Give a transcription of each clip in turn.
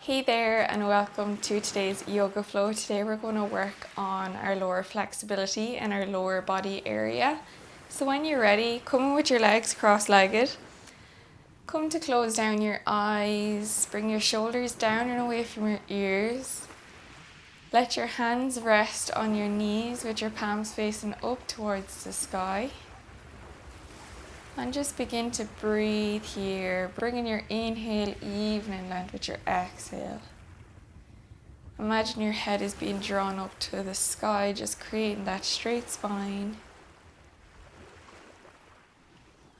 Hey there and welcome to today's yoga flow. Today we're going to work on our lower flexibility and our lower body area. So when you're ready, come in with your legs cross-legged. Come to close down your eyes, bring your shoulders down and away from your ears. Let your hands rest on your knees with your palms facing up towards the sky. And just begin to breathe here, bringing your inhale even in length with your exhale. Imagine your head is being drawn up to the sky, just creating that straight spine.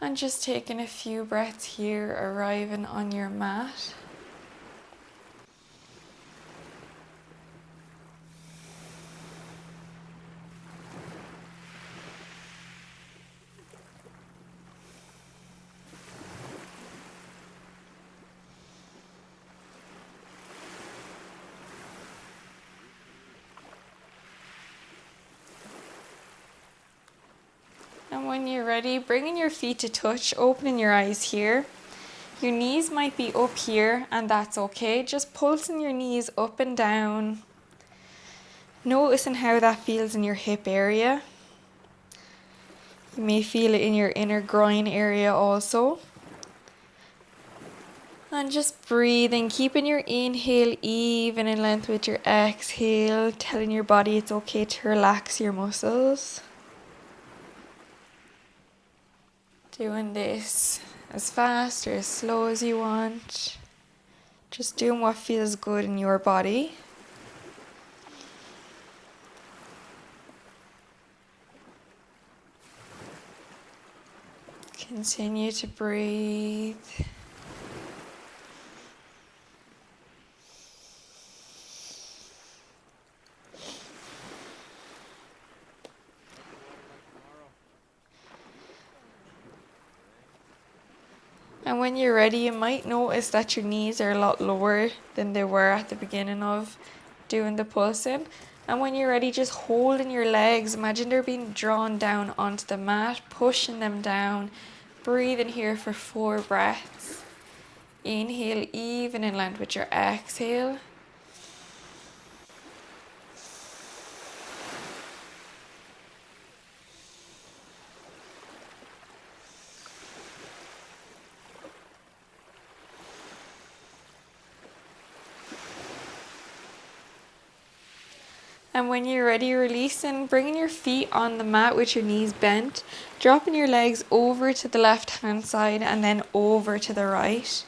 And just taking a few breaths here, arriving on your mat. And when you're ready, bringing your feet to touch, opening your eyes here. Your knees might be up here and that's okay. Just pulsing your knees up and down. Noticing how that feels in your hip area. You may feel it in your inner groin area also. And just breathing, keeping your inhale even in length with your exhale, telling your body it's okay to relax your muscles. Doing this as fast or as slow as you want. Just doing what feels good in your body. Continue to breathe. And when you're ready, you might notice that your knees are a lot lower than they were at the beginning of doing the pulsing. And when you're ready, just holding your legs. Imagine they're being drawn down onto the mat, pushing them down. Breathing here for 4 breaths. Inhale even in length with your exhale. And when you're ready, releasing, bringing your feet on the mat with your knees bent, dropping your legs over to the left hand side and then over to the right.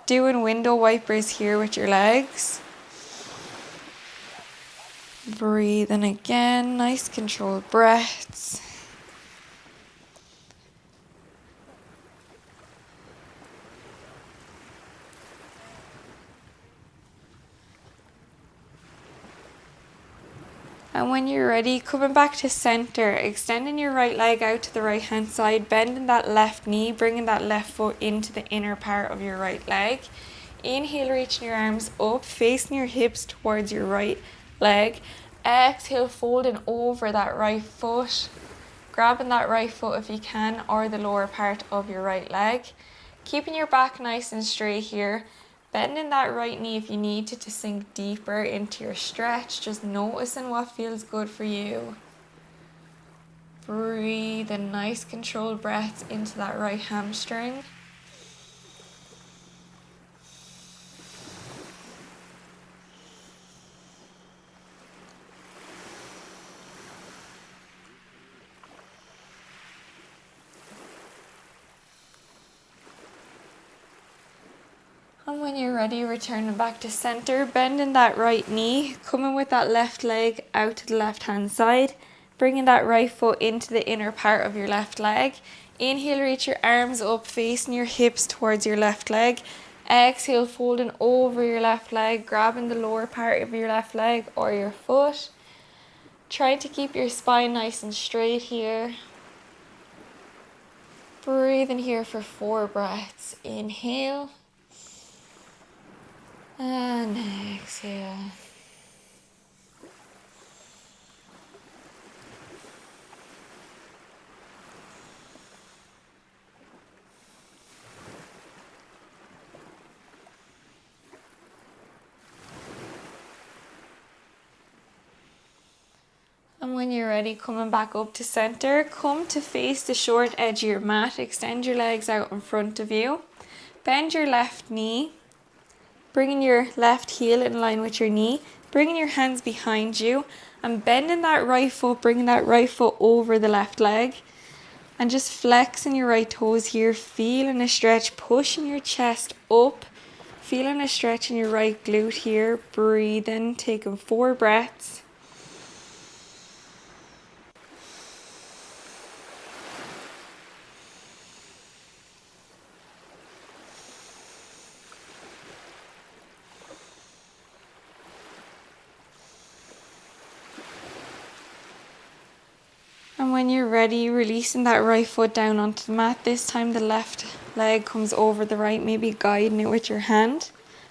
Doing window wipers here with your legs. Breathing again, nice controlled breaths. And when you're ready, coming back to center, extending your right leg out to the right hand side, bending that left knee, bringing that left foot into the inner part of your right leg. Inhale, reaching your arms up, facing your hips towards your right leg. Exhale, folding over that right foot, grabbing that right foot if you can, or the lower part of your right leg. Keeping your back nice and straight here. Bending that right knee if you need to sink deeper into your stretch. Just noticing what feels good for you. Breathe in nice controlled breaths into that right hamstring. And when you're ready, returning back to center, bending that right knee, coming with that left leg out to the left hand side, bringing that right foot into the inner part of your left leg. Inhale, reach your arms up, facing your hips towards your left leg. Exhale, folding over your left leg, grabbing the lower part of your left leg or your foot. Try to keep your spine nice and straight here. Breathing here for 4 breaths. Inhale. And exhale. when you're ready, coming back up to center, come to face the short edge of your mat. Extend your legs out in front of you. Bend your left knee, bringing your left heel in line with your knee, bringing your hands behind you, and bending that right foot, bringing that right foot over the left leg. And just flexing your right toes here, feeling a stretch, pushing your chest up, feeling a stretch in your right glute here, breathing, taking 4 breaths. And when you're ready, releasing that right foot down onto the mat. This time the left leg comes over the right, maybe guiding it with your hand.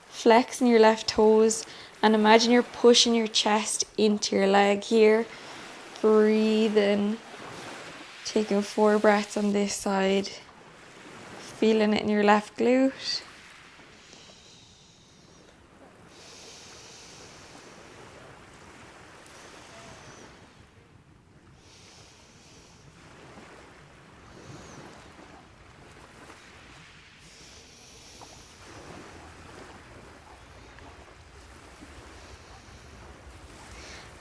Flexing your left toes and imagine you're pushing your chest into your leg here. Breathing, taking 4 breaths on this side. Feeling it in your left glute.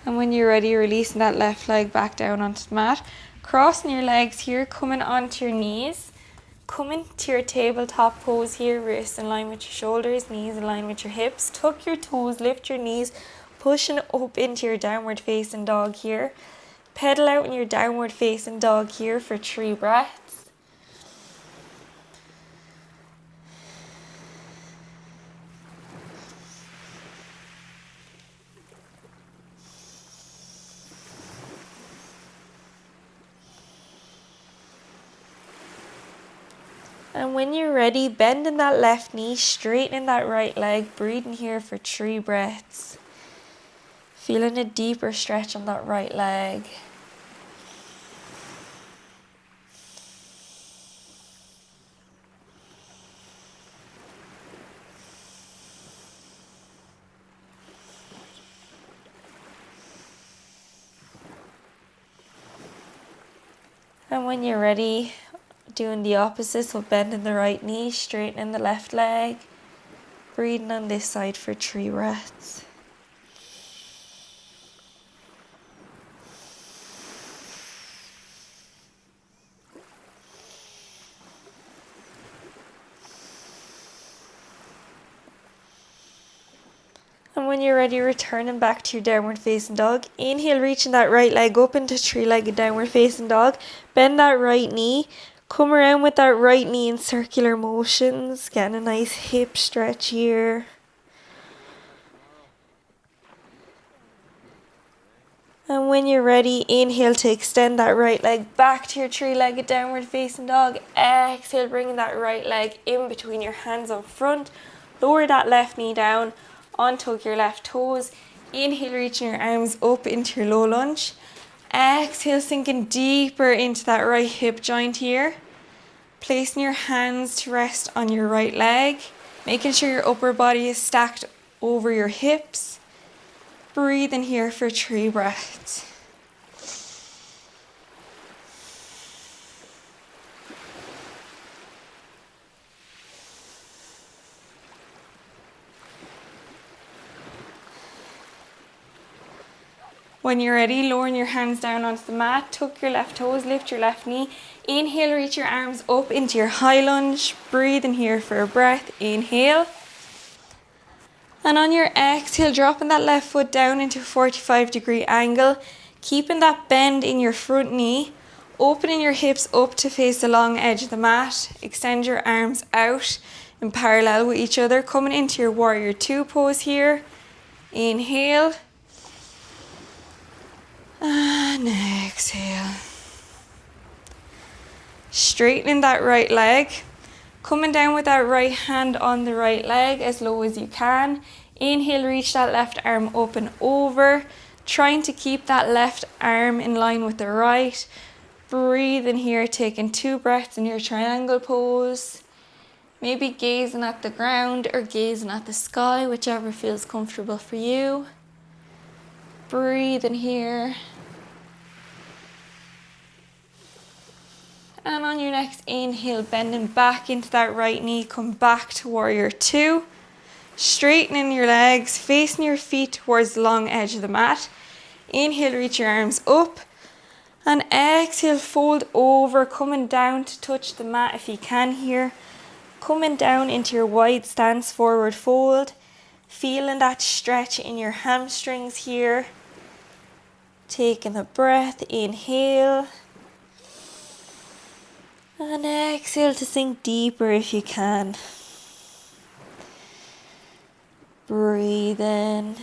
And when you're ready, releasing that left leg back down onto the mat. Crossing your legs here, coming onto your knees. Coming to your tabletop pose here, wrists in line with your shoulders, knees in line with your hips. Tuck your toes, lift your knees, pushing up into your downward facing dog here. Pedal out in your downward facing dog here for 3 breaths. And when you're ready, bending that left knee, straightening that right leg, breathing here for 3 breaths. Feeling a deeper stretch on that right leg. And when you're ready, doing the opposite, so bending the right knee, straightening the left leg, breathing on this side for 3 breaths. And when you're ready, returning back to your downward facing dog. Inhale, reaching that right leg up into 3-legged downward facing dog. Bend that right knee. Come around with that right knee in circular motions. Getting a nice hip stretch here. And when you're ready, inhale to extend that right leg back to your 3-legged downward facing dog. Exhale, bringing that right leg in between your hands up front. Lower that left knee down. Untug your left toes. Inhale, reaching your arms up into your low lunge. Exhale, sinking deeper into that right hip joint here. Placing your hands to rest on your right leg. Making sure your upper body is stacked over your hips. Breathing here for 3 breaths. When you're ready, lowering your hands down onto the mat, tuck your left toes, lift your left knee. Inhale, reach your arms up into your high lunge. Breathe in here for a breath. Inhale. And on your exhale, dropping that left foot down into a 45-degree angle. Keeping that bend in your front knee. Opening your hips up to face the long edge of the mat. Extend your arms out in parallel with each other. Coming into your warrior 2 pose here. Inhale. And exhale. Straightening that right leg. Coming down with that right hand on the right leg as low as you can. Inhale, reach that left arm up and over. Trying to keep that left arm in line with the right. Breathe in here, taking 2 breaths in your triangle pose. Maybe gazing at the ground or gazing at the sky, whichever feels comfortable for you. Breathe in here. And on your next inhale, bending back into that right knee, come back to warrior two. Straightening your legs, facing your feet towards the long edge of the mat. Inhale, reach your arms up. And exhale, fold over, coming down to touch the mat if you can here. Coming down into your wide stance, forward fold. Feeling that stretch in your hamstrings here. Taking a breath, inhale. And exhale to sink deeper if you can. Breathe in.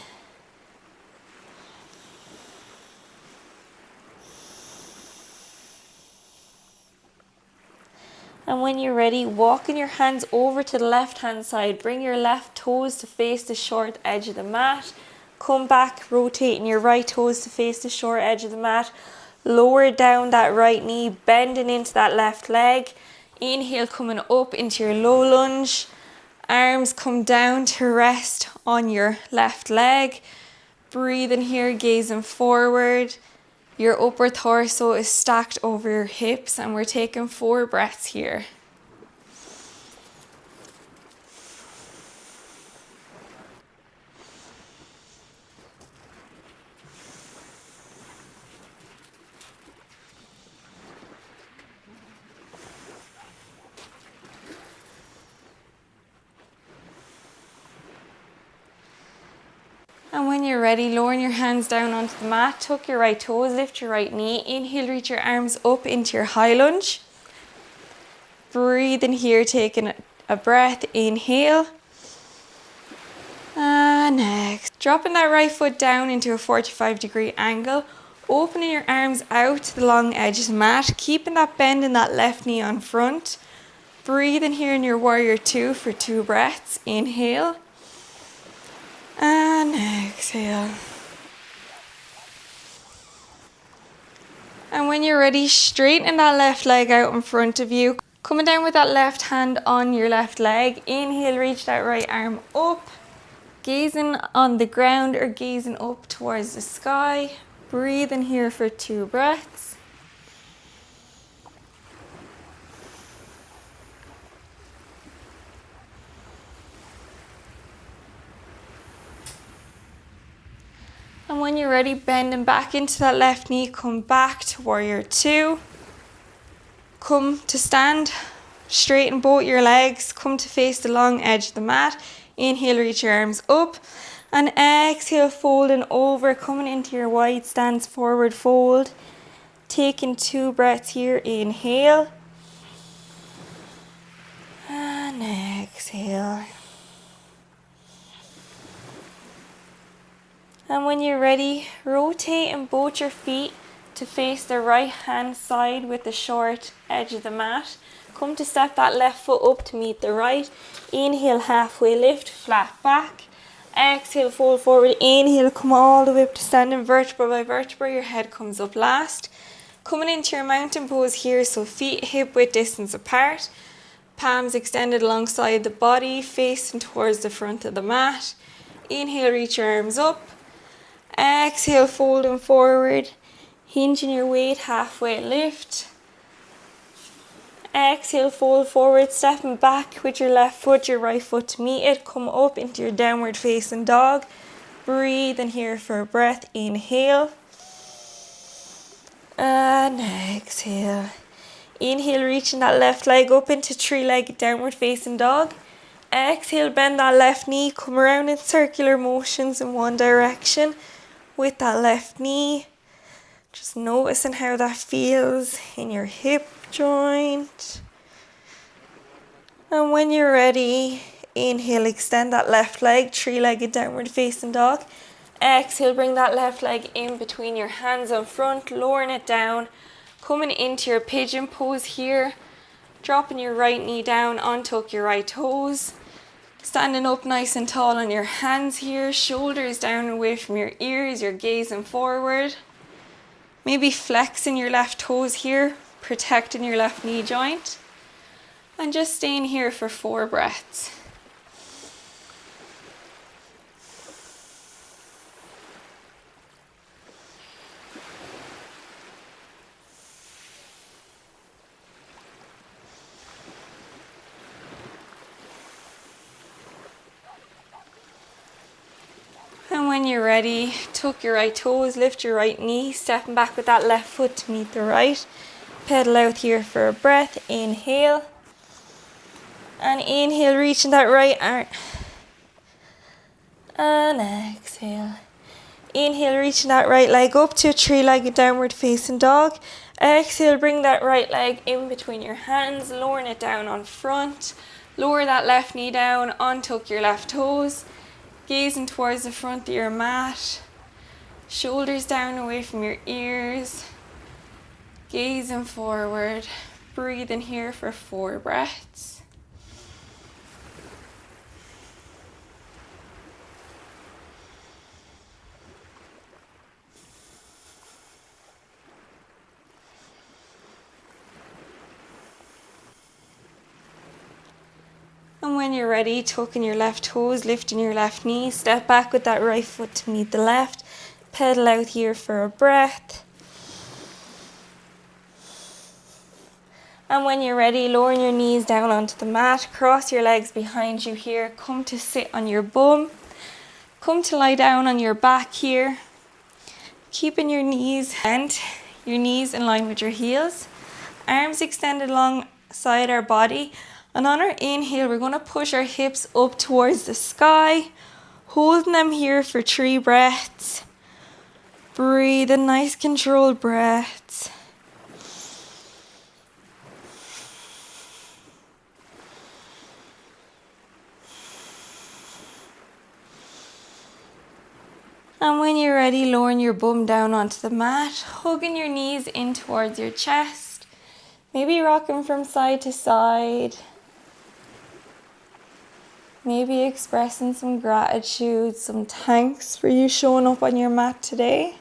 And when you're ready, walking your hands over to the left hand side. Bring your left toes to face the short edge of the mat. Come back, rotating your right toes to face the short edge of the mat. Lower down that right knee, bending into that left leg. Inhale, coming up into your low lunge. Arms come down to rest on your left leg. Breathing here, gazing forward. Your upper torso is stacked over your hips, and we're taking 4 breaths here. And when you're ready, lowering your hands down onto the mat, tuck your right toes, lift your right knee. Inhale, reach your arms up into your high lunge. Breathe in here, taking a breath, inhale. And next, dropping that right foot down into a 45-degree angle, opening your arms out to the long edge of the mat, keeping that bend in that left knee on front. Breathe in here in your warrior two for 2 breaths, inhale. And exhale. And when you're ready, straighten that left leg out in front of you. Coming down with that left hand on your left leg. Inhale, reach that right arm up. Gazing on the ground or gazing up towards the sky. Breathe in here for 2 breaths. And when you're ready, bending back into that left knee, come back to warrior two. Come to stand, straighten both your legs, come to face the long edge of the mat. Inhale, reach your arms up. And exhale, folding over, coming into your wide stance, forward fold. Taking 2 breaths here, inhale. And exhale. And when you're ready, rotating both your feet to face the right hand side with the short edge of the mat. Come to step that left foot up to meet the right. Inhale, halfway lift, flat back. Exhale, fold forward. Inhale, come all the way up to standing vertebra by vertebra. Your head comes up last. Coming into your mountain pose here, so feet hip width distance apart. Palms extended alongside the body, facing towards the front of the mat. Inhale, reach your arms up. Exhale, folding forward, hinging your weight, halfway lift. Exhale, fold forward, stepping back with your left foot, your right foot to meet it. Come up into your downward facing dog. Breathe in here for a breath. Inhale. And exhale. Inhale, reaching that left leg up into 3-legged downward facing dog. Exhale, bend that left knee, come around in circular motions in one direction. With that left knee, just noticing how that feels in your hip joint. And when you're ready, inhale, extend that left leg, 3-legged downward facing dog. Exhale, bring that left leg in between your hands on front, lowering it down, coming into your pigeon pose here, dropping your right knee down, untuck your right toes. Standing up nice and tall on your hands here, shoulders down away from your ears, you're gazing forward. Maybe flexing your left toes here, protecting your left knee joint. And just staying here for 4 breaths. And when you're ready, tuck your right toes, lift your right knee, stepping back with that left foot to meet the right. Pedal out here for a breath. Inhale. And inhale, reaching that right arm. And exhale. Inhale, reaching that right leg up to a three-legged downward facing dog. Exhale, bring that right leg in between your hands, lowering it down on front. Lower that left knee down, untuck your left toes. Gazing towards the front of your mat. Shoulders down away from your ears. Gazing forward. Breathe in here for 4 breaths. And when you're ready, tucking your left toes, lifting your left knee, step back with that right foot to meet the left. Pedal out here for a breath. And when you're ready, lowering your knees down onto the mat, cross your legs behind you here, come to sit on your bum. Come to lie down on your back here, keeping your knees bent, your knees in line with your heels, arms extended alongside our body. And on our inhale, we're going to push our hips up towards the sky, holding them here for 3 breaths. Breathe in nice controlled breaths. And when you're ready, lowering your bum down onto the mat, hugging your knees in towards your chest, maybe rocking from side to side. Maybe expressing some gratitude, some thanks for you showing up on your mat today.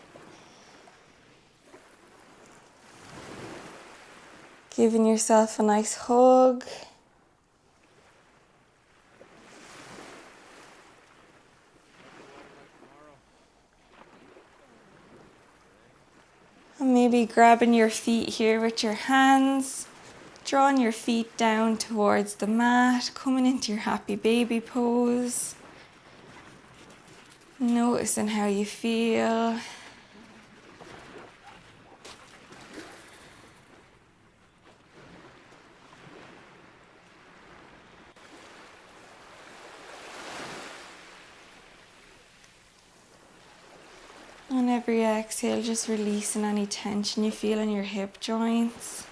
Giving yourself a nice hug. And maybe grabbing your feet here with your hands. Drawing your feet down towards the mat, coming into your happy baby pose. Noticing how you feel. On every exhale, just releasing any tension you feel in your hip joints.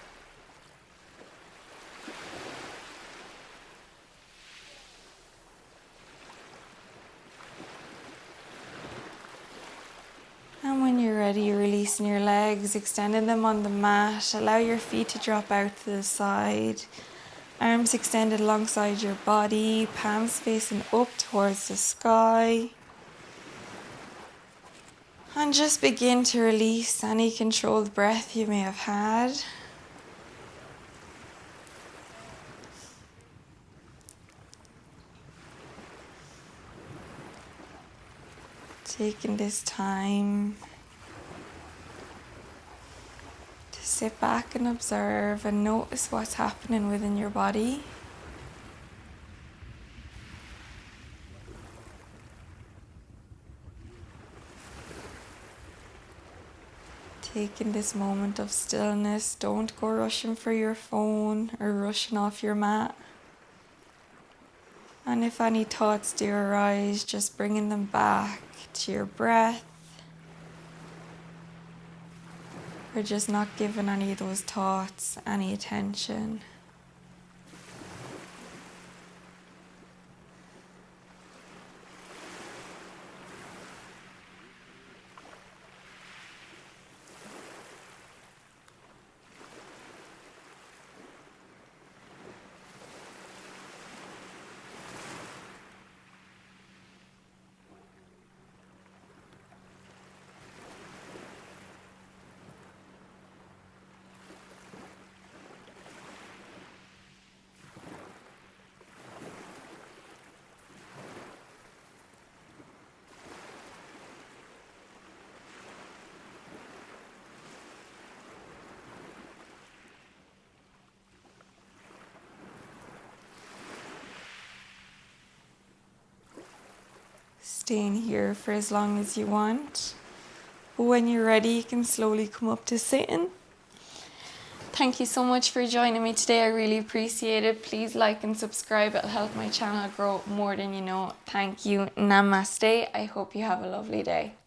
And when you're ready, you're releasing your legs, extending them on the mat. Allow your feet to drop out to the side. Arms extended alongside your body, palms facing up towards the sky. And just begin to release any controlled breath you may have had. Taking this time to sit back and observe and notice what's happening within your body. Taking this moment of stillness, don't go rushing for your phone or rushing off your mat. And if any thoughts do arise, just bringing them back to your breath. Or just not giving any of those thoughts any attention. stay in here for as long as you want. But when you're ready, you can slowly come up to sitting. Thank you so much for joining me today. I really appreciate it. Please like and subscribe. It'll help my channel grow more than you know. Thank you. Namaste. I hope you have a lovely day.